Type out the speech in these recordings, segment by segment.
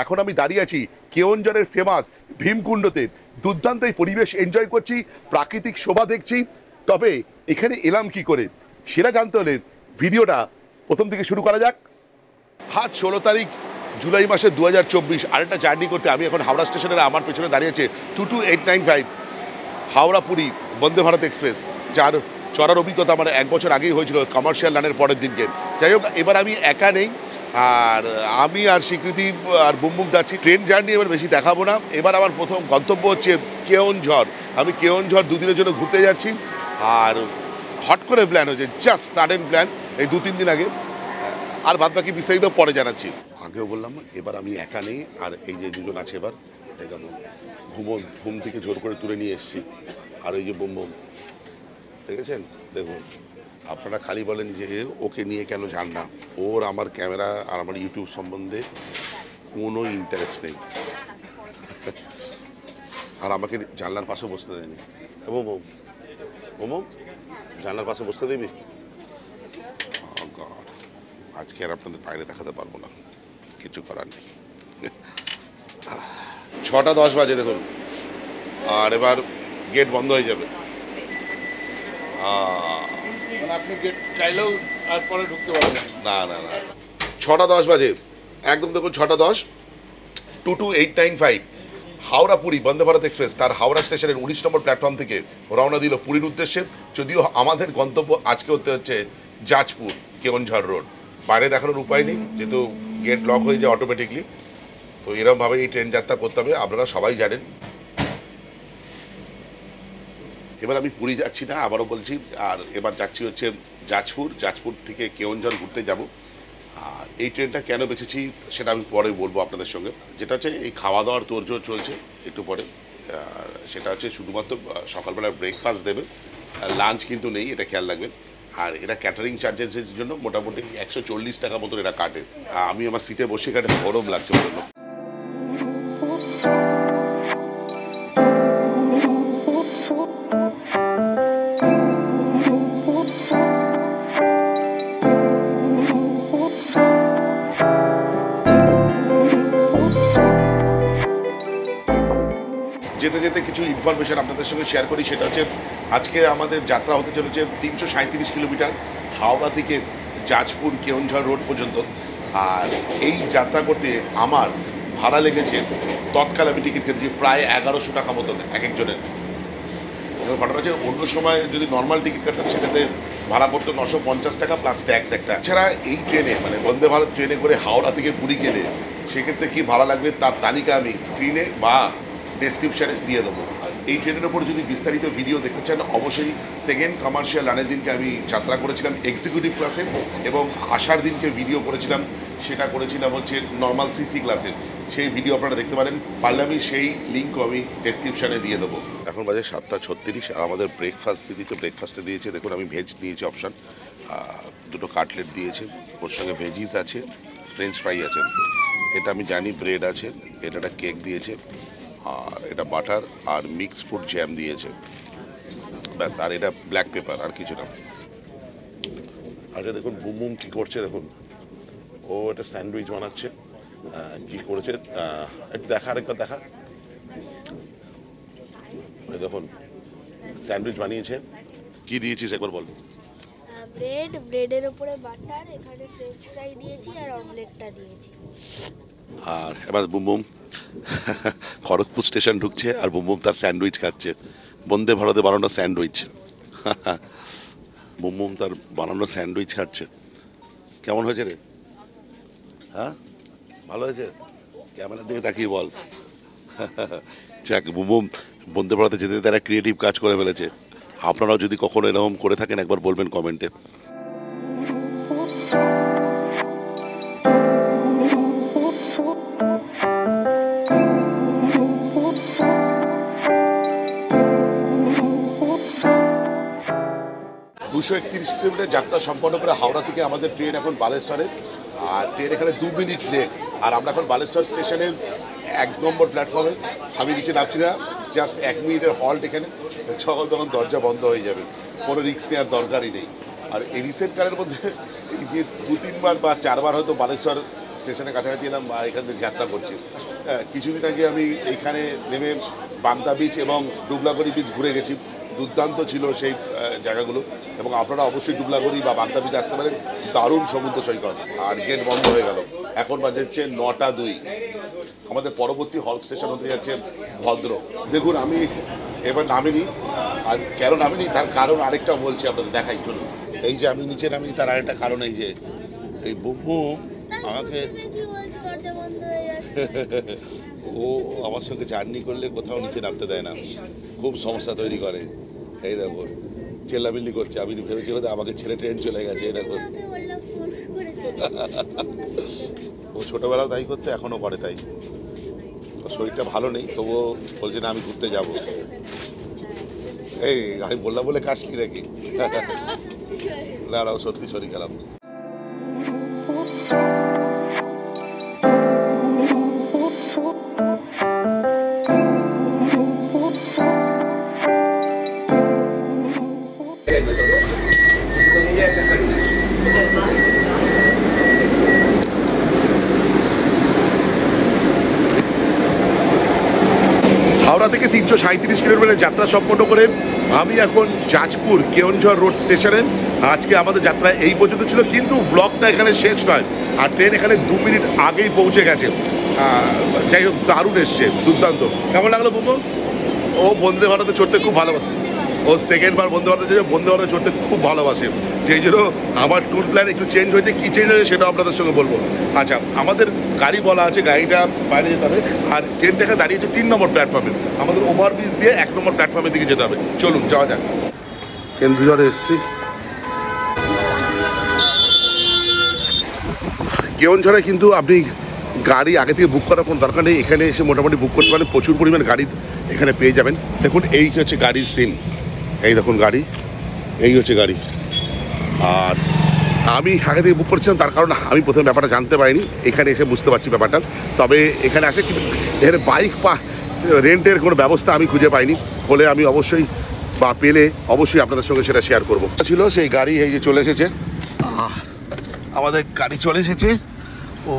এখন আমি দাঁড়িয়ে আছি কেওনঝড়ের ফেমাস ভীমকুণ্ডতে। দুর্দান্ত এই পরিবেশ এনজয় করছি, প্রাকৃতিক শোভা দেখছি। তবে এখানে এলাম কি করে সেটা জানতে হলে ভিডিওটা প্রথম থেকে শুরু করা যাক। আজ 16 তারিখ জুলাই মাসের 2024। আরেকটা জার্নি করতে আমি এখন হাওড়া স্টেশনের আমার পেছনে দাঁড়িয়ে আছে 22895 হাওড়া পুরী বন্দে ভারত এক্সপ্রেস, যার চড়ার অভিজ্ঞতা আমার 1 বছর আগেই হয়েছিল কমার্শিয়াল লানের পরের দিনকে। যাই হোক, এবার আমি একা নেই, আর আমি আর স্বীকৃতি আর বুমবুম যাচ্ছি। ট্রেন জার্নি এবার বেশি দেখাবো না। এবার আমার প্রথম গন্তব্য হচ্ছে কেওনঝড়। আমি কেওনঝড় দুদিনের জন্য ঘুরতে যাচ্ছি, আর হট করে প্ল্যান হয়েছে, জাস্ট সাডেন প্ল্যান এই 2-3 দিন আগে। আর বাদ বাকি বিস্তারিত পরে জানাচ্ছি। আগেও বললাম এবার আমি একা নেই, আর এই যে দুজন আছে এবার একদম ঘুম থেকে জোর করে তুলে নিয়ে এসেছি। আর এই যে বুমবুম দেখেছেন, দেখুন আপনারা খালি বলেন যে ওকে নিয়ে কেন যান না। ওর আমার ক্যামেরা আর আমার ইউটিউব সম্বন্ধে কোনো ইন্টারেস্ট নেই, আর আমাকে জানলার পাশে বসতে দেয়নি। বুমবুম বুমবুম জানলার পাশে বসতে দেবি? আজকে আর আপনাদের বাইরে দেখাতে পারবো না, কিছু করার নেই। 6:10 বাজে দেখুন, আর এবার গেট বন্ধ হয়ে যাবে। আপনি গেট চাইলেও আর পরে ঢুকতে পারবেন না না না, 6:10 বাজে একদম। দেখুন 6:10, 22895 হাওড়া পুরী বন্দে ভারত এক্সপ্রেস তার হাওড়া স্টেশনের 19 নম্বর প্ল্যাটফর্ম থেকে রওনা দিল পুরীর উদ্দেশ্যে। যদিও আমাদের গন্তব্য আজকে হতে হচ্ছে জাজপুর কেওনঝড় রোড। বাইরে দেখানোর উপায় নেই, যেহেতু গেট লক হয়ে যায় অটোমেটিকলি। তো এরকমভাবে এই ট্রেন যাত্রা করতে হবে, আপনারা সবাই জানেন। এবার আমি পুরী যাচ্ছি না, আবারও বলছি, আর এবার যাচ্ছি হচ্ছে জাজপুর। জাজপুর থেকে কেওনঝড় ঘুরতে যাব। আর এই ট্রেনটা কেন বেছেছি সেটা আমি পরে বলবো আপনাদের সঙ্গে। যেটা হচ্ছে এই খাওয়া দাওয়ার তোড়জোড় চলছে একটু পরে। সেটা হচ্ছে শুধুমাত্র সকালবেলার ব্রেকফাস্ট দেবে, লাঞ্চ কিন্তু নেই, এটা খেয়াল রাখবেন। আর এরা ক্যাটারিং চার্জেসের জন্য মোটামুটি 140 টাকা মতন এরা কাটে। আমি আমার সিটে বসে কাটে, গরম লাগছে বললো। যেতে যেতে কিছু ইনফরমেশন আপনাদের সঙ্গে শেয়ার করি। সেটা হচ্ছে আজকে আমাদের যাত্রা হতে চলেছে 337 কিলোমিটার হাওড়া থেকে জাজপুর কেওনঝড় রোড পর্যন্ত। আর এই যাত্রা করতে আমার ভাড়া লেগেছে, তৎকাল আমি টিকিট কেটেছি প্রায় 1100 টাকা মতন এক একজনের। ঘটনা হচ্ছে অন্য সময় যদি নর্মাল টিকিট কাটতাম সেটাতে ভাড়া পড়তো 950 টাকা প্লাস ট্যাক্স একটা। এছাড়া এই ট্রেনে মানে বন্দে ভারত ট্রেনে করে হাওড়া থেকে পুরী গেলে সেক্ষেত্রে কী ভাড়া লাগবে তার তালিকা আমি স্ক্রিনে বা ডেসক্রিপশানে দিয়ে দেবো। আর এই ট্রেনের ওপর যদি বিস্তারিত ভিডিও দেখতে চান, অবশ্যই সেকেন্ড কমার্শিয়াল লানের দিনকে আমি যাত্রা করেছিলাম এক্সিকিউটিভ ক্লাসে, এবং আসার দিনকে ভিডিও করেছিলাম, সেটা করেছিলাম হচ্ছে নর্মাল সিসি ক্লাসে। সেই ভিডিও আপনারা দেখতে পারেন, পারলে আমি সেই লিঙ্কও আমি ডেসক্রিপশানে দিয়ে দেবো। এখন বাজে 7:36, আর আমাদের ব্রেকফাস্ট দিয়ে দিয়েছে। ব্রেকফাস্টে দিয়েছে দেখুন, আমি ভেজ নিয়েছি অপশান, দুটো কাটলেট দিয়েছে, ওর সঙ্গে ভেজিস আছে, ফ্রেঞ্চ ফ্রাই আছে, এটা আমি জানি, ব্রেড আছে, এটা একটা কেক দিয়েছে, আর এটা বাটার আর মিক্স ফ্রুট জ্যাম দিয়েছে, ব্যাস। আর এটা ব্ল্যাক পেপার, আর কিছু না। আচ্ছা দেখুন বুমবুম কী করছে দেখুন, ও একটা স্যান্ডউইচ বানাচ্ছে। কী করেছে একটু দেখা, আরেকবার দেখা। দেখুন স্যান্ডউইচ বানিয়েছে। কি দিয়েছিস একবার বল? ব্রেডের উপরে বাটার, এখানে ফ্রেঞ্চ ফ্রাই দিয়েছি আর অমলেটটা দিয়েছি। আর এবার বুমবুম খড়গপুর স্টেশন ঢুকছে, আর বুমবুম তার স্যান্ডউইচ খাচ্ছে, বন্দে ভারতে বানানো স্যান্ডউইচ। বুমবুম তার বানানো স্যান্ডউইচ খাচ্ছে। কেমন হয়েছে রে? হ্যাঁ ভালো হয়েছে? ক্যামেরার দিকে তাকিয়ে বল। যাক, বুমবুম বন্দে ভারতে যেতে তারা ক্রিয়েটিভ কাজ করে ফেলেছে। আপনারাও যদি কখনো এরকম করে থাকেন একবার বলবেন কমেন্টে। 231 কিলোমিটার যাত্রা সম্পন্ন করে হাওড়া থেকে আমাদের ট্রেন এখন বালেশ্বরে। আর ট্রেন এখানে 2 মিনিট লেট। আর আমরা এখন বালেশ্বর স্টেশনের 1 নম্বর প্ল্যাটফর্মে। আমি নিচে নামছি না, জাস্ট 1 মিনিটের হল্ট এখানে। তখন দরজা বন্ধ হয়ে যাবে, কোনো রিস্ক নেওয়ার দরকারই নেই। আর এই রিসেন্ট কালের মধ্যে এই যে 2-3 বার বা 4 বার হয়তো বালেশ্বর স্টেশনের কাছাকাছি এলাম বা এখান থেকে যাত্রা করছি। কিছুদিন আগে আমি এইখানে নেমে বাগদা বিচ এবং ডুবলাগড়ি বিচ ঘুরে গেছি। দুর্দান্ত ছিল সেই জায়গাগুলো, এবং আপনারা অবশ্যই ডুবলাগড়ি বা বাগদা বিচ আসতে পারেন। দারুণ সমুদ্র সৈকত। আর গেট বন্ধ হয়ে গেল, এখন বাজে হচ্ছে 9টা 2। আমাদের পরবর্তী হল স্টেশন হতে যাচ্ছে ভদ্র। দেখুন আমি এবার নামিনি, আর কেন নামিনি তার কারণ আরেকটা বলছি আপনাদের, দেখাই চলুন। এই যে আমি নিচে নামিনি তার আরেকটা কারণ এই যে এই বুম আমাকে ও আমার সঙ্গে জার্নি করলে কোথাও নিচে নামতে দেয় না, খুব সমস্যা তৈরি করে। এই দেখুন চেল্লাবিল্লি করছে, আমি ভেবেছি হয়তো আমাকে ছেড়ে ট্রেন চলে গেছে। এই দেখুন ও ছোটবেলাও তাই করতে, এখনো করে তাই। শরীরটা ভালো নেই তবুও বলছে না আমি ঘুরতে যাব। এই আমি বললাম বলে কাশলি নাকি? না না সত্যি শরীর খারাপ। হাওড়া থেকে 337 কিলোমিটার যাত্রা সম্পন্ন করে আমি এখন জাজপুর কেওনঝর রোড স্টেশনে। আজকে আমাদের যাত্রা এই পর্যন্ত ছিল, কিন্তু ব্লগটা এখানে শেষ নয়। আর ট্রেন এখানে 2 মিনিট আগেই পৌঁছে গেছে। যাই হোক দারুণ এসছে, দুর্দান্ত। কেমন লাগলো বুবু? ও বন্দে ভারতে চড়তে খুব ভালোবাসে, ও সেকেন্ডবার বন্দে ভারতে যেয়ে বন্দে ভারতে চড়তে খুব ভালোবাসে। যেই জন্য আমার ট্যুর প্ল্যান একটু চেঞ্জ হয়েছে। কী চেঞ্জ হয়েছে সেটা আপনাদের সঙ্গে বলবো। আচ্ছা, আমাদের গাড়ি বলা আছে, গাড়িটা বাইরে যেতে হবে। আর ট্রেনটা এখানে দাঁড়িয়েছে 3 নম্বর প্ল্যাটফর্মে। আমাদের ওভারব্রিজ দিয়ে 1 নম্বর প্ল্যাটফর্মের দিকে যেতে হবে। চলুন যাওয়া যাক। কেন্দুঝড়ে এসছি। কেওনঝড়ে কিন্তু আপনি গাড়ি আগে থেকে বুক করার কোনো দরকার নেই, এখানে এসে মোটামুটি বুক করতে পারেন। প্রচুর পরিমাণ গাড়ি এখানে পেয়ে যাবেন। দেখুন এই হচ্ছে গাড়ির সিন, এই দেখুন গাড়ি, এই হচ্ছে গাড়ি। আর আমি আগে থেকে বুক করছিলাম, তার কারণ আমি প্রথমে ব্যাপারটা জানতে পারিনি, এখানে এসে বুঝতে পারছি ব্যাপারটা। তবে এখানে আসে কিন্তু এখানে বাইক বা রেন্টের কোনো ব্যবস্থা আমি খুঁজে পাইনি, বলে আমি অবশ্যই বা পেলে অবশ্যই আপনাদের সঙ্গে সেটা শেয়ার করবো। ছিল সেই গাড়ি এই যে চলে এসেছে, আমাদের গাড়ি চলে এসেছে। ও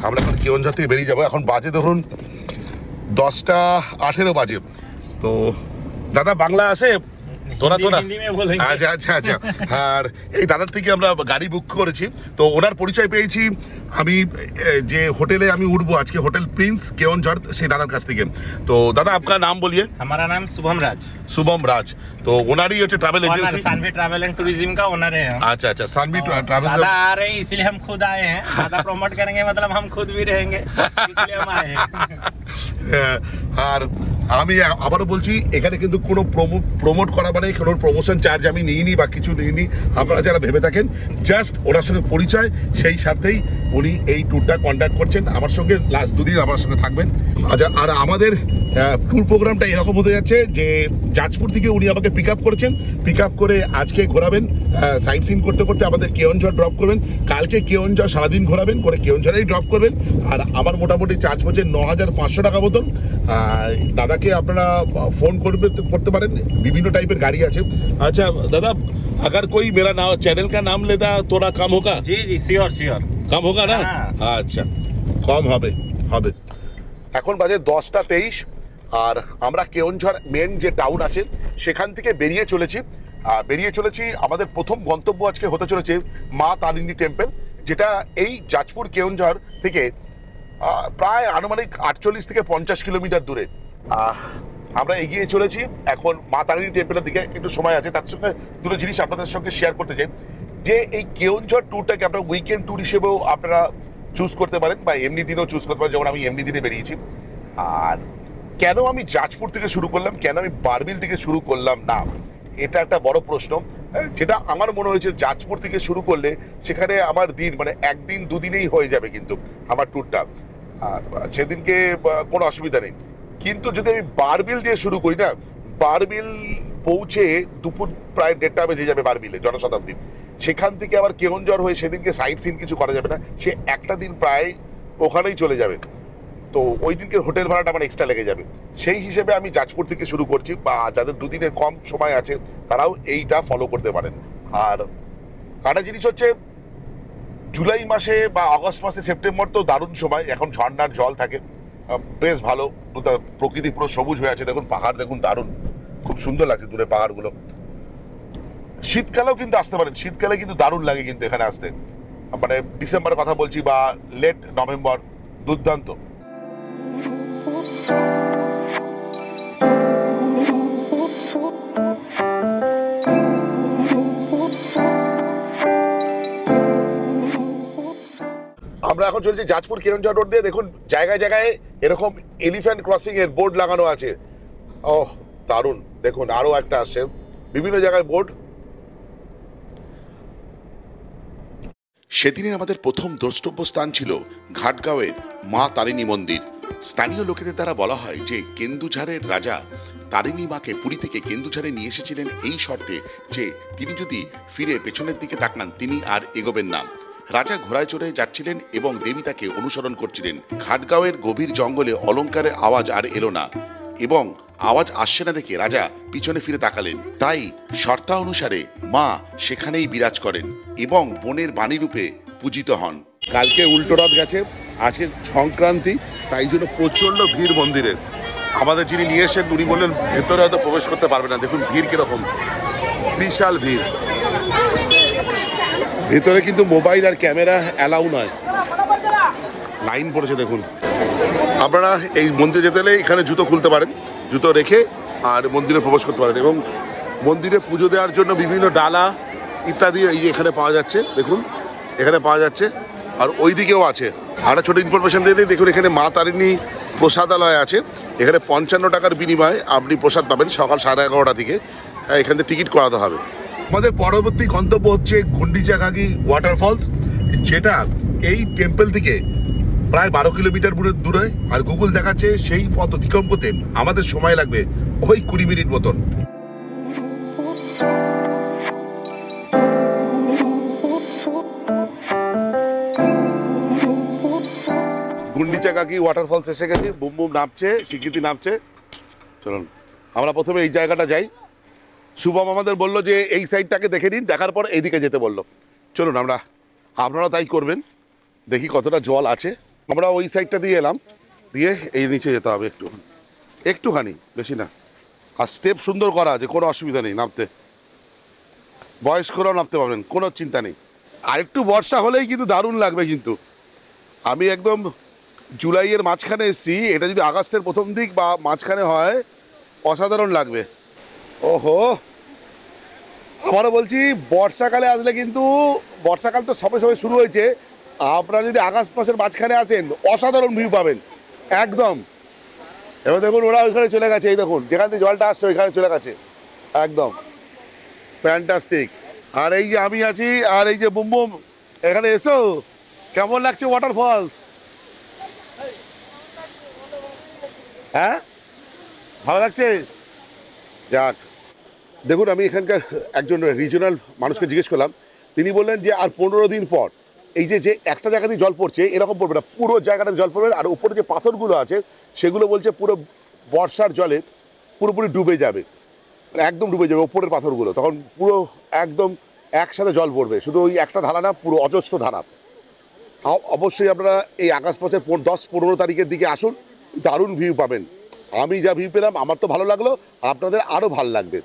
আমরা এখন কেওনঝড় থেকে বেরিয়ে যাবো। এখন বাজে ধরুন 10টা 18 বাজে। তো দাদা বাংলা আসে তোরা? আচ্ছা আচ্ছা আচ্ছা। আর এই দাদার থেকে আমরা গাড়ি বুক করেছি, তো ওনার পরিচয় পেয়েছি আমি যে হোটেলে আমি উঠবো আজকে, হোটেল প্রিন্স কেওনঝড়, সেই দাদার কাছ থেকে। তো দাদা আপনার নাম বলিए। हमारा नाम शुभम राज। शुभम राज, तो ओनर ही होते travel agency, Sanvi travel and tourism का ओनर है हम। अच्छा अच्छा, सानवी ट्रैवल। दादा आ रहे हैं इसलिए हम खुद आए हैं, दादा प्रमोट करेंगे मतलब हम खुद भी रहेंगे, इसलिए हम आए हैं। আর আমি আবারও বলছি, এখানে কিন্তু কোনো প্রমোট করা মানে কোনো প্রমোশন চার্জ আমি নিইনি বা কিছু নিইনি। আপনারা যারা ভেবে থাকেন জাস্ট ওনার সঙ্গে পরিচয়, সেই স্বার্থেই উনি এই ট্যুরটা কন্ডাক্ট করছেন আমার সঙ্গে। লাস্ট 2 দিন আমার সঙ্গে থাকবেন। আচ্ছা, আর আমাদের ট্যুর প্রোগ্রামটা এরকম হতে যাচ্ছে যে জাজপুর থেকে উনি আমাকে পিক আপ করেছেন, পিক আপ করে আজকে ঘোরাবেন, সাইট সিন করতে করতে আমাদের কেওনঝড় ড্রপ করবেন। কালকে কেওনঝড় সারাদিন ঘোরাবেন, করে কেওনঝড়েই ড্রপ করবেন। আর আমার মোটামুটি চার্জ পড়ছে 9,500 টাকা মতন। দাদাকে আপনারা ফোন করতে পারেন, বিভিন্ন টাইপের গাড়ি আছে। আচ্ছা দাদা, अगर कोई मेरा नाम चैनल का नाम लेता थोड़ा कम होगा? जी जी श्योर श्योर कम होगा ना? আচ্ছা, কম হবে হবে। এখন বাজে 10টা 23, আর আমরা কেওনঝড় মেন যে টাউন আছে সেখান থেকে বেরিয়ে চলেছি। বেরিয়ে চলেছি, আমাদের প্রথম গন্তব্য আজকে হতে চলেছে মা তারিণী টেম্পল, যেটা এই জাজপুর কেওনঝড় থেকে প্রায় আনুমানিক 48 থেকে 50 কিলোমিটার দূরে। আমরা এগিয়ে চলেছি এখন মা তারিণী টেম্পলের দিকে। একটু সময় আছে, তার সঙ্গে দুটো জিনিস আপনাদের সঙ্গে শেয়ার করতে চাই। যে এই কেওনঝড় ট্যুরটাকে আপনারা উইকেন্ড ট্যুর হিসেবেও আপনারা চুজ করতে পারেন, বা এমনি দিনেও চুজ করতে পারেন, যেমন আমি এমনি দিনে বেরিয়েছি। আর কেন আমি জাজপুর থেকে শুরু করলাম, কেন আমি বারবিল থেকে শুরু করলাম না, এটা একটা বড় প্রশ্ন। যেটা আমার মনে হয়েছে জাজপুর থেকে শুরু করলে সেখানে আমার দিন মানে 1 দিন 2 দিনেই হয়ে যাবে কিন্তু আমার ট্যুরটা, আর সেদিনকে কোনো অসুবিধা নেই। কিন্তু যদি আমি বারবিল দিয়ে শুরু করি না, বারবিল পৌঁছে দুপুর প্রায় 1:30 বেজে যাবে বারবিলে জনশতাব্দী। সেখান থেকে আবার কেওনঝড় হয়ে সেদিনকে সাইট সিন কিছু করা যাবে না, সে একটা দিন প্রায় ওখানেই চলে যাবে। তো ওই দিনকে হোটেল ভাড়াটা আমার এক্সট্রা লেগে যাবে। সেই হিসেবে আমি জাজপুর থেকে শুরু করছি, বা যাদের 2 দিনের কম সময় আছে তারাও এইটা ফলো করতে পারেন। আর একটা জিনিস হচ্ছে, জুলাই মাসে বা আগস্ট মাসে, সেপ্টেম্বর তো দারুণ সময়, এখন ঝর্ণার জল থাকে, বেশ ভালো, প্রকৃতি পুরো সবুজ হয়ে আছে। দেখুন পাহাড়, দেখুন দারুণ, খুব সুন্দর লাগছে দূরে পাহাড়গুলো। শীতকালেও কিন্তু আসতে পারেন, শীতকালে কিন্তু দারুণ লাগে কিন্তু এখানে আসতে, মানে ডিসেম্বরের কথা বলছি বা লেট নভেম্বর, দুর্দান্ত। আমরা এখন চলছি জাজপুর কেরঞ্জা রোড দিয়ে। দেখুন জায়গায় জায়গায় এরকম এলিফ্যান্ট ক্রসিং এর বোর্ড লাগানো আছে। ওহ দারুণ, দেখুন আরো একটা আসছে, বিভিন্ন জায়গায় বোর্ড। সেদিনের আমাদের প্রথম দ্রষ্টব্য স্থান ছিল ঘাটগাঁওয়ের মা তারিণী মন্দির। স্থানীয় লোকেদের দ্বারা বলা হয় যে কেন্দুঝাড়ের রাজা তারিণী মাকে পুরী থেকে কেন্দুঝাড়ে নিয়ে এসেছিলেন এই শর্তে যে তিনি যদি ফিরে পেছনের দিকে তাকান তিনি আর এগোবেন না। রাজা ঘোড়ায় চড়ে যাচ্ছিলেন এবং দেবী তাকে অনুসরণ করছিলেন। ঘাটগাঁওয়ের গভীর জঙ্গলে অলঙ্কারের আওয়াজ আর এলো না এবং আওয়াজ আসছে না দেখে রাজা পিছনে ফিরে তাকালেন। তাই শর্তা অনুসারে মা সেখানেই বিরাজ করেন এবং বনের বাণী রূপে পূজিত হন। কালকে উল্টো রথ গেছে, আজকে সংক্রান্তি, তাই জন্য প্রচন্ড ভিড় মন্দিরে। আমাদের যিনি নিয়ে এসেছেন উনি বললেন ভেতরে হয়তো প্রবেশ করতে পারবে না। দেখুন ভিড় কিরকম, বিশাল ভিড়। ভেতরে কিন্তু মোবাইল আর ক্যামেরা অ্যালাউ নয়, লাইন পড়েছে দেখুন। আপনারা এই মন্দিরে যেতে হলে এখানে জুতো খুলতে পারেন, জুতো রেখে আর মন্দিরে প্রবেশ করতে পারেন। এবং মন্দিরে পুজো দেওয়ার জন্য বিভিন্ন ডালা ইত্যাদি এই এখানে পাওয়া যাচ্ছে, দেখুন এখানে পাওয়া যাচ্ছে, আর ওই দিকেও আছে। আর একটা ছোটো ইনফরমেশন দিয়ে দিই, দেখুন এখানে মা তারিণী প্রসাদালয় আছে। এখানে 55 টাকার বিনিময়ে আপনি প্রসাদ পাবেন সকাল 11:30 থেকে। এখান থেকে টিকিট করাতে হবে। আমাদের পরবর্তী গন্তব্য হচ্ছে গুন্ডিচাঘাগি ওয়াটারফলস, যেটা এই টেম্পল থেকে প্রায় 12 কিলোমিটার দূরে। আর গুগল দেখাচ্ছে সেই পথ অতিক্রম করতে আমাদের সময় লাগবে ওই 20 মিনিট মতন। গুন্ডিচাঘাগি ওয়াটারফলস এসে গেছি, বুম বুম নামছে, স্বীকৃতি নামছে। চলুন আমরা প্রথমে এই জায়গাটা যাই। শুভম আমাদের বললো যে এই সাইডটাকে দেখে নিন, দেখার পর এইদিকে যেতে বললো। চলুন আপনারা তাই করবেন। দেখি কতটা জল আছে। আমরা ওই সাইডটা দিয়ে এলাম, দিয়ে এই নিচে যেতে হবে একটুখানি, বেশি না। আর স্টেপ সুন্দর করা আছে, কোনো অসুবিধা নেই নামতে, বয়স্করাও নামতে পারবেন, কোনো চিন্তা নেই। আর একটু বর্ষা হলেই কিন্তু দারুণ লাগবে। কিন্তু আমি একদম জুলাইয়ের মাঝখানে এসেছি, এটা যদি আগস্টের প্রথম দিক বা মাঝখানে হয় অসাধারণ লাগবে। ওহো, আবারও বলছি বর্ষাকালে আসলে কিন্তু, বর্ষাকাল তো সবে সবে শুরু হয়েছে, আপনারা যদি আগস্ট মাসের মাঝখানে আসেন অসাধারণ ভিউ পাবেন একদম। এবার দেখুন ওরা ওইখানে চলে গেছে, এই দেখুন যেখান থেকে জলটা আসছে ওইখানে চলে গেছে, একদম ফ্যান্টাস্টিক। আর এই যে আমি আছি, আর এই যে বুম বুম, এখানে এসো, কেমন লাগছে ওয়াটারফলস? হ্যাঁ ভালো লাগছে, যাক। দেখুন আমি এখানকার একজন রিজনাল মানুষকে জিজ্ঞেস করলাম, তিনি বললেন যে আর 15 দিন পর এই যে একটা জায়গাতেই জল পড়ছে এরকম পড়বে না, পুরো জায়গাটাতে জল পড়বে। আর উপরে যে পাথরগুলো আছে সেগুলো বলছে পুরো বর্ষার জলে পুরোপুরি ডুবে যাবে, একদম ডুবে যাবে উপরের পাথরগুলো, তখন পুরো একদম একসাথে জল পড়বে। শুধু ওই একটা ধারা না, পুরো অজস্র ধারা। অবশ্যই আপনারা এই আগস্ট মাসের 10-15 তারিখের দিকে আসুন, দারুণ ভিউ পাবেন। আমি যা ভিউ পেলাম আমার তো ভালো লাগলো, আপনাদের আরও ভালো লাগবে।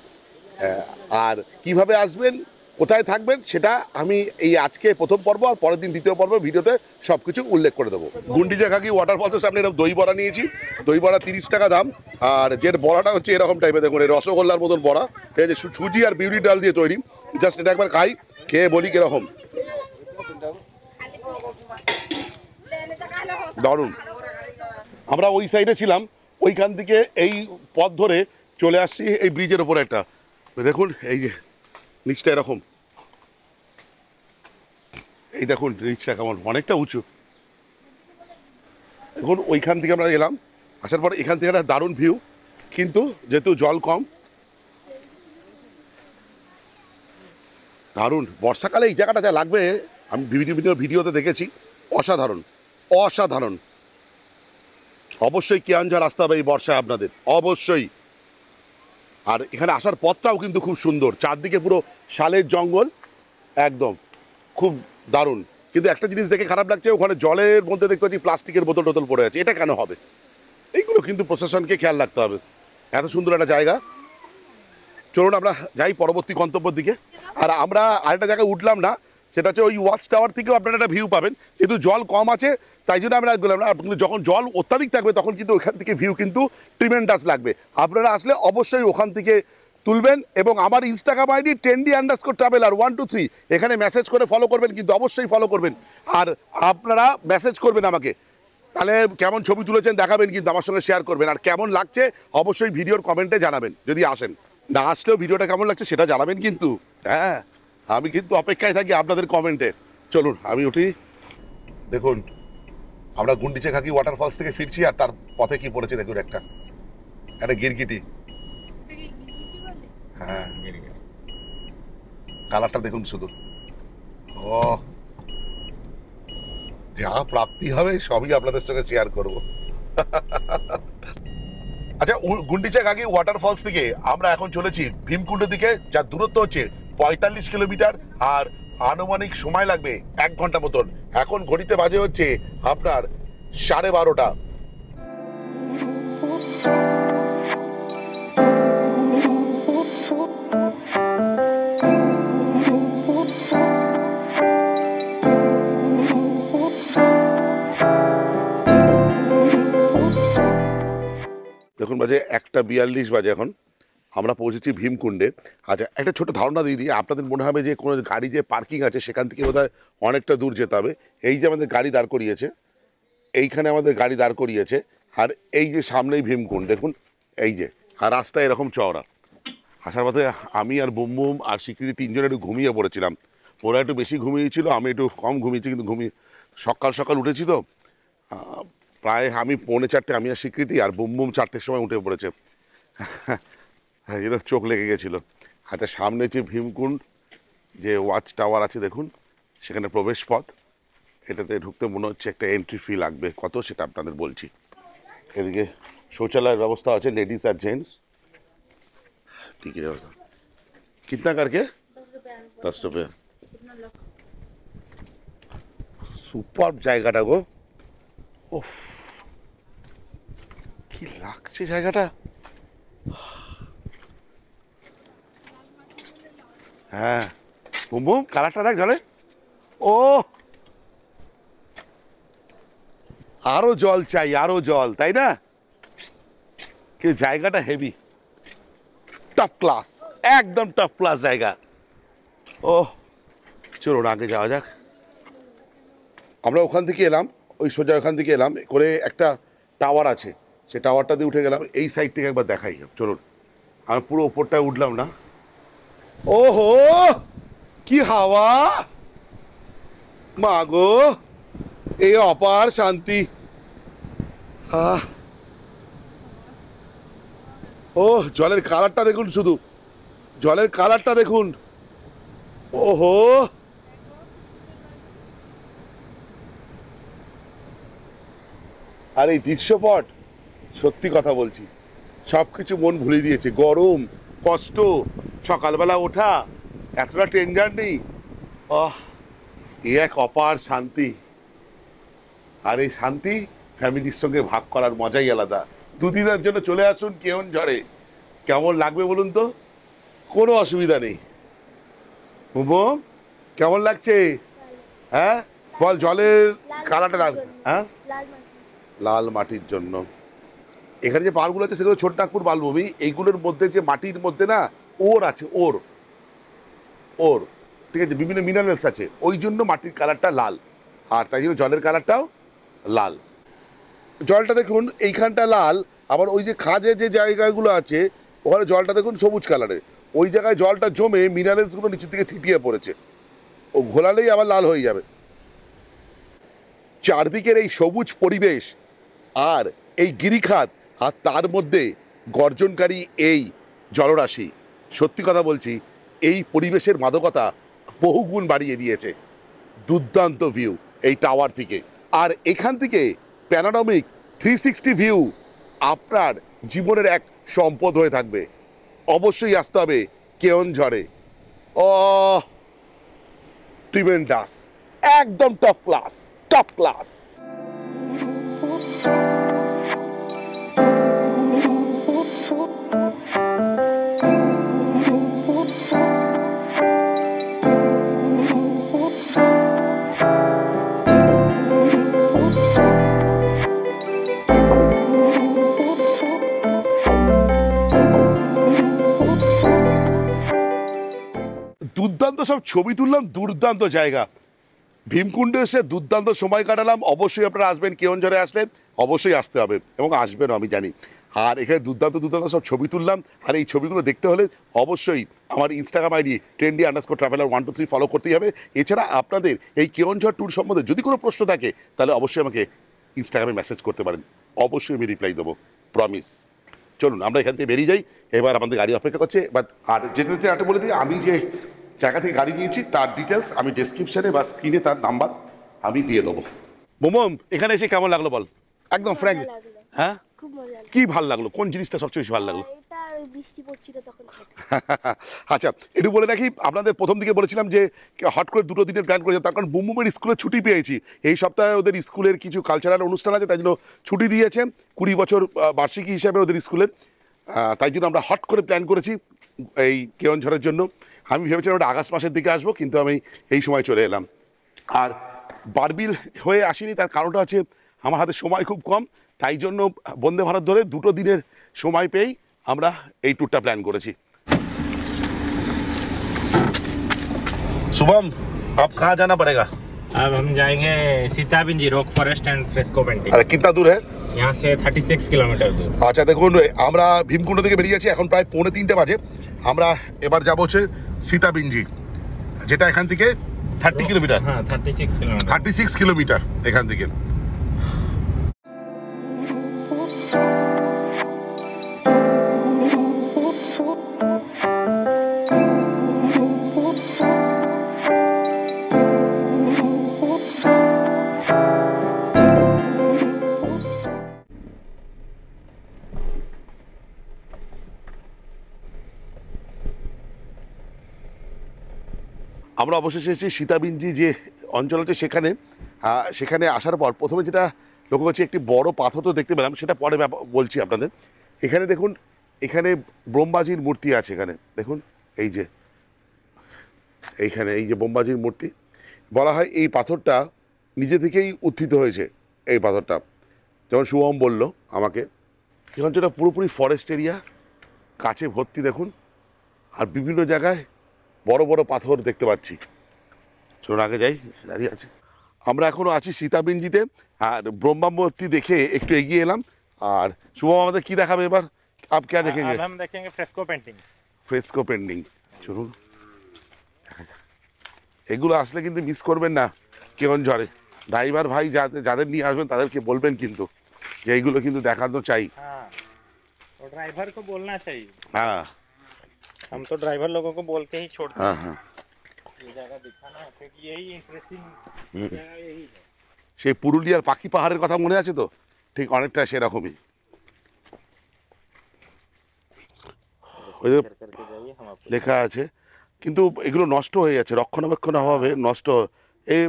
আর কিভাবে আসবেন, কোথায় থাকবেন, সেটা আমি এই আজকে প্রথম পর্ব আর পরের দিন দ্বিতীয় পর্ব ভিডিওতে সব কিছু উল্লেখ করে দেবো। গুন্ডিচাঘাগি ওয়াটারফলসের সামনে এরকম দই বড়া নিয়েছি, দই বড়া 30 টাকা দাম। আর যে বড়াটা হচ্ছে এরকম টাইপের, দেখুন এই রসগোল্লার মতন বড়া, ঠিক আছে, সুজি আর বিউলির ডাল দিয়ে তৈরি। জাস্ট এটা একবার খাই, খেয়ে বলি কিরকম, দারুণ। আমরা ওই সাইডে ছিলাম, ওইখান থেকে এই পথ ধরে চলে আসছি এই ব্রিজের ওপরে একটা, দেখুন এই যে নিচটা এরকম, এই দেখুন নিচটা কেমন, অনেকটা উঁচু। দেখুন ওইখান থেকে আমরা এলাম, আসার পর এখান থেকে একটা দারুণ ভিউ, কিন্তু যেহেতু জল কম, দারুণ। বর্ষাকালে এই জায়গাটা যা লাগবে আমি বিভিন্ন ভিডিওতে দেখেছি, অসাধারণ অসাধারণ। অবশ্যই কেওনঝাড় আসতে হবে এই বর্ষায় আপনাদের, অবশ্যই। আর এখানে আসার পথটাও কিন্তু খুব সুন্দর, চারদিকে পুরো শালের জঙ্গল একদম। খুব দারুণ। কিন্তু একটা জিনিস দেখে খারাপ লাগছে, ওখানে জলের মধ্যে দেখতে পাচ্ছি প্লাস্টিকের বোতল টোতল পড়ে আছে। এটা কেন হবে? এইগুলো কিন্তু প্রশাসনকে খেয়াল রাখতে হবে। এত সুন্দর একটা জায়গা। চলুন আমরা যাই পরবর্তী গন্তব্যের দিকে। আর আমরা আরেকটা জায়গায় উঠলাম না, সেটা হচ্ছে ওই ওয়াচ টাওয়ার থেকেও আপনারা একটা ভিউ পাবেন, যেহেতু জল কম আছে তাই জন্য আমরা গেলাম না। কিন্তু যখন জল অত্যাধিক থাকবে তখন কিন্তু ওখান থেকে ভিউ কিন্তু ট্রিমেন্ডাস লাগবে। আপনারা আসলে অবশ্যই ওখান থেকে তুলবেন। এবং আমার ইনস্টাগ্রাম আইডি trendy_traveler 123 এখানে মেসেজ করে ফলো করবেন, কিন্তু অবশ্যই ফলো করবেন। আর আপনারা মেসেজ করবেন আমাকে, তাহলে কেমন ছবি তুলেছেন দেখাবেন, কিন্তু আমার সঙ্গে শেয়ার করবেন। আর কেমন লাগছে অবশ্যই ভিডিওর কমেন্টে জানাবেন। যদি আসেন, না আসলেও ভিডিওটা কেমন লাগছে সেটা জানাবেন কিন্তু। হ্যাঁ, আমি কিন্তু অপেক্ষায় থাকি আপনাদের কমেন্টে। চলুন আমি উঠি। দেখুন আমরা গুন্ডিচাঘাগি ওয়াটারফলস থেকে ফিরছি, আর তার পথে কি পড়েছে দেখুন, একটা গিরগিটি। হ্যাঁ, কালারটা দেখুন শুধু। ও, যা প্রাপ্তি হবে সবই আপনাদের সঙ্গে শেয়ার করব। আচ্ছা, গুন্ডিচাঘাগি ওয়াটারফলস থেকে আমরা এখন চলেছি ভীমকুণ্ডের দিকে, যার দূরত্ব হচ্ছে 45 কিলোমিটার, আর আনুমানিক সময় লাগবে 1 ঘন্টা মতন। এখন ঘড়িতে বাজে হচ্ছে আপনার 12:30। দেখুন বাজে 1:42 বাজে এখন। আমরা পৌঁছেছি ভীমকুণ্ডে। আচ্ছা, একটা ছোট ধারণা দিয়ে দিই। আপনাদের মনে হবে যে কোনো গাড়ি যে পার্কিং আছে সেখান থেকে বোধহয় অনেকটা দূর যেতে হবে। এই যে আমাদের গাড়ি দাঁড় করিয়েছে, এইখানে আমাদের গাড়ি দাঁড় করিয়েছে, আর এই যে সামনেই ভীমকুণ্ড দেখুন, এই যে। আর রাস্তা এরকম চওড়া। আসার পথে আমি আর বুমবুম আর স্বীকৃতি তিনজনে একটু ঘুমিয়ে পড়েছিলাম। ওরা একটু বেশি ঘুমিয়েছিল, আমি একটু কম ঘুমিয়েছি। কিন্তু সকাল সকাল উঠেছি তো, প্রায় আমি 3:45, আমি আর স্বীকৃতি, আর বুমবুম 4টের সময় উঠে পড়েছে। হ্যাঁ, যেন চোখ লেগে গেছিলো। আচ্ছা, সামনে যে ভীমকুণ্ড যে ওয়াচ টাওয়ার আছে দেখুন, সেখানে প্রবেশ পথ। এটাতে ঢুকতে মনে হচ্ছে একটা এন্ট্রি ফি লাগবে, কত সেটা আপনাদের বলছি। এদিকে শৌচালয়ের ব্যবস্থা আছে, লেডিস আর জেন্টস। টিকিট ব্যবস্থা কিतना करके 10 रुपये। সুপার জায়গাটা গো। ওফ, কি লাগছে জায়গাটা। হ্যাঁ, বুমবুম কালারটা দেখ জলে। ও, আরো জল চাই, আরো জল, তাই না? কি জায়গাটা হেভি, টপ ক্লাস, একদম টপ ক্লাস জায়গা। ও, চলুন আগে যাওয়া যাক। আমরা ওখান থেকে এলাম, ওই সোজা ওখান থেকে এলাম করে একটা টাওয়ার আছে, সে টাওয়ারটা দিয়ে উঠে গেলাম। এই সাইড থেকে একবার দেখাই। চলুন, আমি পুরো ওপরটায় উঠলাম না। ওহো, কি হাওয়া মাগো, এই অপার শান্তি। ও, জলের কালারটা দেখুন, শুধু জলের কালারটা দেখুন। ওহো, আর এই দৃশ্যপট, সত্যি কথা বলছি, সবকিছু মন ভুলে দিয়েছে। গরম, কষ্ট, সকালবেলা ওঠা, এতটা ট্রেন জার্নি, এ এক অপার শান্তি। আর এই শান্তি ফ্যামিলির সঙ্গে ভাগ করার মজাই আলাদা। 2 দিনের জন্য চলে আসুন কেওনঝড়ে। কেমন লাগবে বলুন তো? কোনো অসুবিধা নেই। বুমবুম কেমন লাগছে? হ্যাঁ বল, জলের কালারটা লাগবে। হ্যাঁ, লাল মাটির জন্য। এখানে যে পাহাড়গুলো আছে সেগুলো ছোটনাগপুর মালভূমি। এইগুলোর মধ্যে যে মাটির মধ্যে না ওর আছে, ওর ওর ঠিক আছে, বিভিন্ন মিনারেলস আছে, ওই জন্য মাটির কালারটা লাল। আর তাই জন্য জলের কালারটাও লাল। জলটা দেখুন এইখানটা লাল, আবার ওই যে খাঁজে যে জায়গাগুলো আছে ওখানে জলটা দেখুন সবুজ কালারের। ওই জায়গায় জলটা জমে মিনারেলসগুলো নিচের দিকে থিতিয়ে পড়েছে, ও ঘোলালেই আবার লাল হয়ে যাবে। চারদিকের এই সবুজ পরিবেশ আর এই গিরিখাত, আর তার মধ্যে গর্জনকারী এই জলরাশি, সত্যি কথা বলছি এই পরিবেশের মাদকতা বহুগুণ বাড়িয়ে দিয়েছে। দুর্দান্ত ভিউ এই টাওয়ার থেকে। আর এখান থেকে প্যানোরামিক 360 ভিউ আপনার জীবনের এক সম্পদ হয়ে থাকবে। অবশ্যই আসতে হবে কেওনঝড়ে। ও, ট্রিমেন্ডাস, একদম টপ ক্লাস, টপ ক্লাস। দুর্দান্ত সব ছবি তুললাম, দুর্দান্ত জায়গা। ভীমকুণ্ডে এসে দুর্দান্ত সময় কাটালাম। অবশ্যই আপনারা আসবেন, কেওনঝড়ে আসলে অবশ্যই আসতে হবে এবং আসবেন আমি জানি। আর এখানে দুর্দান্ত দুর্দান্ত সব ছবি তুললাম। আর এই ছবিগুলো দেখতে হলে অবশ্যই আমার ইনস্টাগ্রাম আইডি trendy_traveler123 ফলো করতেই হবে। এছাড়া আপনাদের এই কেওনঝড় ট্যুর সম্বন্ধে যদি কোনো প্রশ্ন থাকে তাহলে অবশ্যই আমাকে ইনস্টাগ্রামে মেসেজ করতে পারেন, অবশ্যই আমি রিপ্লাই দেবো, প্রমিস। চলুন আমরা এখান থেকে বেরিয়ে যাই, এবার আমাদের গাড়ি অপেক্ষা করছে। বাট আর যেতে যেতে একটা বলে দিই, আমি যে জায়গা থেকে গাড়ি নিয়েছি তার ডিটেলস আমি ডেসক্রিপশনে বা স্ক্রিনে তার নাম্বার আমি দিয়ে দেবো। মোমম, এখানে এসে কেমন লাগলো বল, একদম ফ্র্যাঙ্ক। ভালো লাগলো, হ্যাঁ, খুব মজা লাগলো। কি ভালো লাগলো, কোন জিনিসটা সবচেয়ে বেশি ভালো লাগলো? এটা আর ওই বৃষ্টি পড়ছিল তখন সেটা। আচ্ছা, একটু বলে রাখি, আপনাদের প্রথম দিকে বলেছিলাম যে হট করে 2 দিনের প্ল্যান করেছে, তার কারণ বুমবুমের স্কুলে ছুটি পেয়েছি। এই সপ্তাহে ওদের স্কুলের কিছু কালচারাল অনুষ্ঠান আছে, তাই জন্য ছুটি দিয়েছে 20 বছর বার্ষিকী হিসাবে ওদের স্কুলের। তাই জন্য আমরা হট করে প্ল্যান করেছি এই কেওনঝড়ের জন্য। আমি ভেবেছিলাম ওটা আগস্ট মাসের দিকে আসবো, কিন্তু আমি এই সময় চলে এলাম। আর বারবিল হয়ে আসিনি, তার কারণটা হচ্ছে আমার হাতে সময় খুব কম, তাই জন্য বন্দে ভারত ধরে 2 দিনের সময় পেয়েই আমরা এই ট্যুরটা প্ল্যান করেছি। शुभम, अब कहाँ जाना पड़ेगा? अब हम जाएंगे Sitabinji rock forest and fresco painting. अरे कितना दूर है? यहाँ से 36 किलोमीटर दूर। আচ্ছা দেখুন, আমরা ভীমকুণ্ড থেকে বেরিয়ে যাচ্ছি, এখন প্রায় 2:45 বাজে। আমরা এবার যাবো হচ্ছে সীতাবিঞ্জি, যেটা এখান থেকে 30 কিলোমিটার। हाँ 36 किलोमीटर। 36 কিলোমিটার এখান থেকে। আমরা অবশেষে এসেছি সীতাবিঞ্জি যে অঞ্চল আছে সেখানে। সেখানে আসার পর প্রথমে যেটা লক্ষ্য করছি, একটি বড় পাথর তো দেখতে পেলাম, সেটা পরে বলছি আপনাদের। এখানে দেখুন, এখানে ব্রহ্মাজির মূর্তি আছে। এখানে দেখুন, এই যে এইখানে এই যে ব্রহ্মাজির মূর্তি। বলা হয় এই পাথরটা নিজে থেকেই উত্থিত হয়েছে। এই পাথরটা যেমন শুভম বলল আমাকে, এখন যেটা পুরোপুরি ফরেস্ট এরিয়া, কাছে ভর্তি দেখুন, আর বিভিন্ন জায়গায় বড় বড় পাথর দেখতে পাচ্ছি। চলুন আগে যাই, দাঁড়িয়ে আছে। আমরা এখনও আছি সীতাবিঞ্জিতে, আর ব্রহ্মা মূর্তি দেখে একটু এগিয়ে এলাম। আর শুভম আমাদের কি দেখাবে এবার? আপ কে দেখেंगे? अब हम देखेंगे फ्रेस्को पेंटिंग। Fresco painting. চলুন, এগুলো আসলে কিন্তু মিস করবেন না কেওনঝড়ে। ড্রাইভার ভাই যাদের নিয়ে আসবেন তাদেরকে বলবেন কিন্তু যে এইগুলো কিন্তু দেখানো চাই। हाँ, तो ड्राइवर को बोलना चाहिए। হ্যাঁ हम तो ड्राइवर लोगों को बोल के ही छोड़ते হ্যাঁ हैं হ্যাঁ, ये जगह दिखाना है, क्योंकि यही इंटरेस्टिंग जगह यही है। সেই পুরুলিয়ার পাখি পাহাড়ের কথা মনে আছে তো? ঠিক অনেকটা সেরকমই। ওই যে करके जाइए, हम आपको লেখা আছে, কিন্তু এগুলো নষ্ট হয়ে যাচ্ছে, রক্ষণাবেক্ষণ অভাবে নষ্ট, এই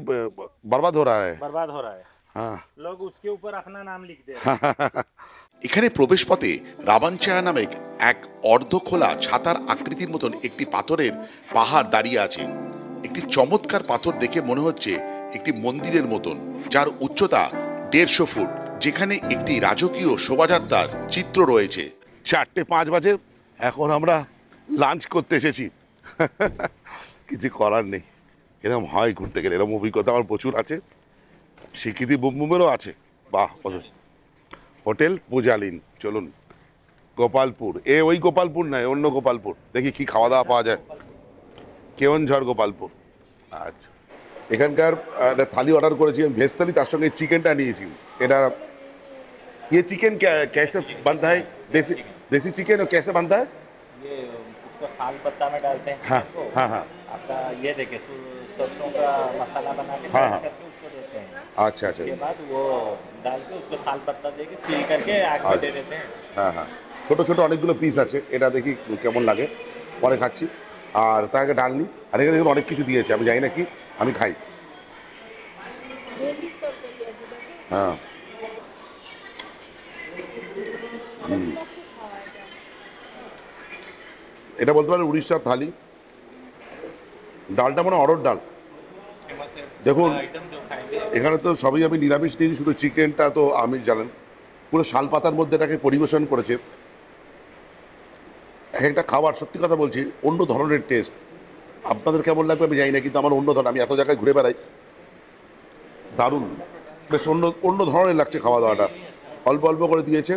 বরবাদ हो रहा है। बर्बाद हो रहा है, হ্যাঁ। लोग उसके ऊपर अपना नाम लिख दे रहे हैं। এখানে প্রবেশপথে রাবানচায়া নামে এক অর্ধখোলা ছাতার আকৃতির মতন একটি পাথরের পাহাড় দাঁড়িয়ে আছে। একটি চমৎকার পাথর দেখে মনে হচ্ছে একটি মন্দিরের মতন, যার উচ্চতা 150 ফুট, যেখানে একটি রাজকীয় শোভাযাত্রার চিত্র রয়েছে। 4:05 বাজে, এখন আমরা লাঞ্চ করতে এসেছি। কিছু করার নেই, এরকম হয় ঘুরতে গেলে, এরকম অভিজ্ঞতা আমার প্রচুর আছে। স্বীকৃতি বুমবুমেরও আছে। বাহ, হোটেল পূজালিন। চলুন, গোপালপুর, ওই গোপালপুর নয়, অন্য গোপালপুর। দেখি কি খাওয়া দাওয়া পাওয়া যায়। কেওনঝড় গোপালপুর। আচ্ছা, এখানকার একটা থালি অর্ডার করেছি, ভেজ থালি, তার সঙ্গে চিকেনটা নিয়েছি। এটা ये चिकन कैसे बनता है? देसी चिकन और कैसे बनता है? ये उसको साल पत्ता में डालते हैं। हाँ उसको हाँ हाँ। आपका ये देखिए सरसों का मसाला बना के हाँ, हाँ। करके उसको देते हैं। अच्छा अच्छा। उसके बाद वो डाल के उसको साल पत्ता देके सील करके आग में दे देते हैं। হ্যাঁ হ্যাঁ, ছোট ছোট অনেকগুলো পিস আছে, এটা দেখি কেমন লাগে, পরে খাচ্ছি। আর তার আগে ডাল নিই। আর এখানে দেখুন অনেক কিছু দিয়েছে, আমি জানি না কি, আমি খাই। হ্যাঁ এটা বলতে পারেন উড়িষ্যার থালি। ডালটা মানে অরড় ডাল। দেখুন এখানে তো সবই আমি নিরামিষ দিয়েছি, শুধু চিকেনটা তো আমি জানেন পুরো শাল পাতার মধ্যে এটাকে পরিবেশন করেছে। এক একটা খাবার সত্যি কথা বলছি অন্য ধরনের টেস্ট। আপনাদের কেমন লাগবে আমি জানি না, কিন্তু আমার অন্য ধরনের, আমি এত জায়গায় ঘুরে বেড়াই, দারুণ বেশ অন্য অন্য ধরনের লাগছে খাওয়া দাওয়াটা। অল্প অল্প করে দিয়েছে।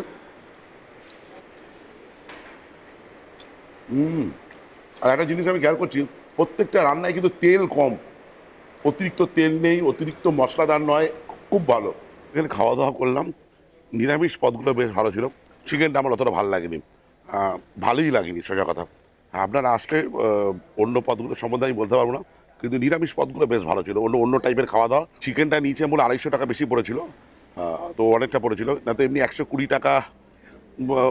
আর একটা জিনিস আমি খেয়াল করছি প্রত্যেকটা রান্নায় কিন্তু তেল কম, অতিরিক্ত তেল নেই, অতিরিক্ত মশলাদার নয়, খুব ভালো। এখানে খাওয়া দাওয়া করলাম, নিরামিষ পদগুলো বেশ ভালো ছিল। চিকেনটা আমার অতটা ভালো লাগেনি, ভালোই লাগেনি সোজা কথা। আপনারা আসলে অন্য পদগুলো সম্বন্ধে আমি বলতে পারবো না, কিন্তু নিরামিষ পদগুলো বেশ ভালো ছিল, অন্য অন্য টাইপের খাওয়া দাওয়া। চিকেনটা নিচে মূল 250 টাকা বেশি পড়েছিল, তো অনেকটা পড়েছিল, না তো এমনি 120 টাকা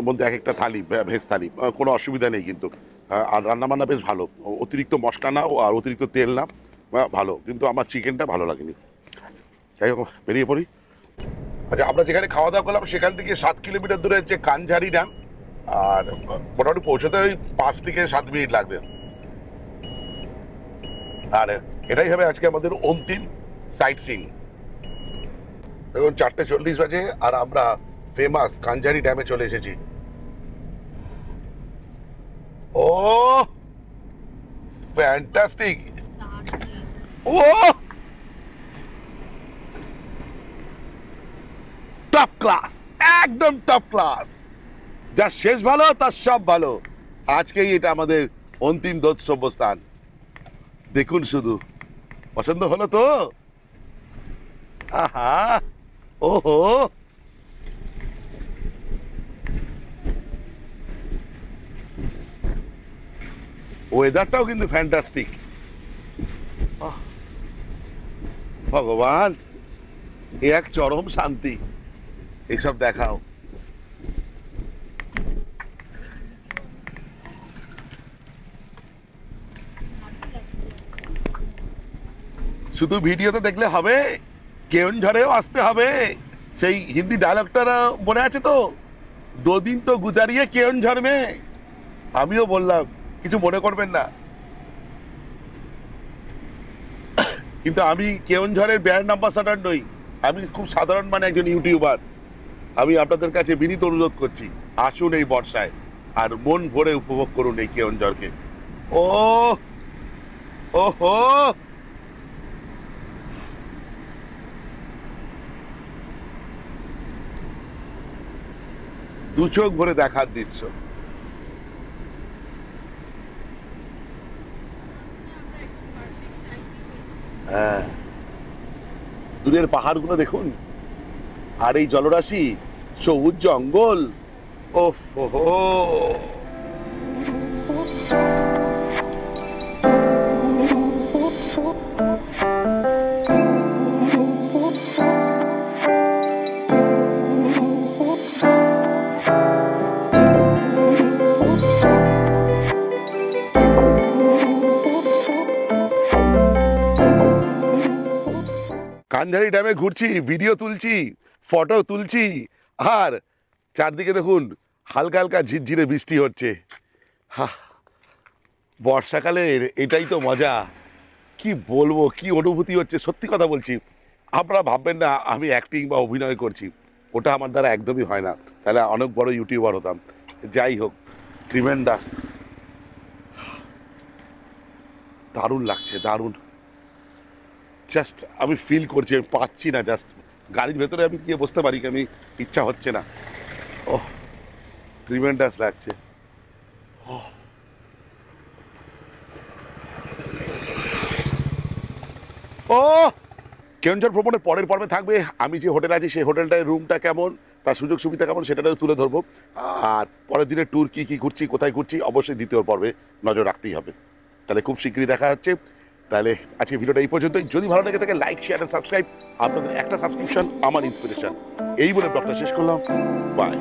মধ্যে এক একটা থালি, ভেজ থালি, কোনো অসুবিধা নেই কিন্তু। আর রান্নাবান্না বেশ ভালো, অতিরিক্ত মশলা না আর অতিরিক্ত তেল না, ভালো। কিন্তু আমার চিকেনটা ভালো লাগেনি। যাই হোক বেরিয়ে পড়ি। আচ্ছা, আমরা যেখানে খাওয়া দাওয়া করলাম সেখান থেকে 7 কিলোমিটার দূরে হচ্ছে কানঝারি ড্যাম, আর মোটামুটি পৌঁছতে ওই 5 থেকে 7 মিনিট লাগবে। আর এটাই হবে আজকে আমাদের অন্তিম সাইট সিইং। এখন 4:40 বাজে আর আমরা ফেমাস কানঝারি ড্যামে চলে এসেছি। ও ফ্যান্টাস্টিক! ও টপ ক্লাস, একদম টপ ক্লাস। যা শেষ ভালো তার সব ভালো। আজকেই এটা আমাদের অন্তিম গন্তব্যস্থান। দেখুন শুধু, পছন্দ হলো তো? আহা, ওহো, ওয়েদারটাও কিন্তু ফ্যান্টাস্টিক। ভগবান, এ এক চরম শান্তি। এইসব দেখাও। শুধু ভিডিওতে দেখলে হবে, কেওনঝড়েও আসতে হবে। সেই হিন্দি ডায়লগটা মনে আছে তো, 2 দিন তো গুজারিয়ে কেওনঝড় মে। আমিও বললাম, কিছু মনে করবেন না, কিন্তু আমি কেওনঝড়ের ব্র্যান্ড অ্যাম্বাসাডর নই, আমি খুব সাধারণ মানে একজন ইউটিউবার। আমি আপনাদের কাছে বিনীত অনুরোধ করছি, আসুন এই বর্ষায় আর মন ভরে উপভোগ করুন এই কেওনঝড়কে। ও ওহো, দু চোখ ভরে দেখার দৃশ্য। হ্যাঁ, দূরের পাহাড়গুলো দেখুন, আর এই জলরাশি, সবুজ জঙ্গল। ওহ হো, কানঝারি ড্যামে ঘুরছি, ভিডিও তুলছি, ফটো তুলছি, আর চারদিকে দেখুন হালকা হালকা ঝিরঝিরে বৃষ্টি হচ্ছে। বর্ষাকালের এটাই তো মজা। কি বলবো, কি অনুভূতি হচ্ছে, সত্যি কথা বলছি। আপনারা ভাববেন না আমি অ্যাক্টিং বা অভিনয় করছি, ওটা আমার দ্বারা একদমই হয় না, তাহলে অনেক বড় ইউটিউবার হতাম। যাই হোক, ট্রিমেন্ডাস, দারুণ লাগছে, দারুণ। জাস্ট আমি ফিল করছি, আমি পাচ্ছি না, জাস্ট গাড়ির ভেতরে আমি গিয়ে বসতে পারি, আমি ইচ্ছা হচ্ছে না। ওহ, ট্রিমেন্ডাস লাগছে। ও কেওনঝড় ভ্রমণের পরের পর্বে থাকবে আমি যে হোটেলে আছি সেই হোটেলটার রুমটা কেমন, তার সুযোগ সুবিধা কেমন, সেটাও তুলে ধরবো। আর পরের দিনের ট্যুর কী কী ঘুরছি, কোথায় ঘুরছি, অবশ্যই দ্বিতীয় পর্বে নজর রাখতেই হবে। তাহলে খুব শীঘ্রই দেখা হচ্ছে। তাহলে আজকে ভিডিওটা এই পর্যন্তই। যদি ভালো লেগে থাকে লাইক, শেয়ার এন্ড সাবস্ক্রাইব। আপনাদের একটা সাবস্ক্রিপশন আমার ইন্সপিরেশন। এই বলে ব্লগটা শেষ করলাম। বাই।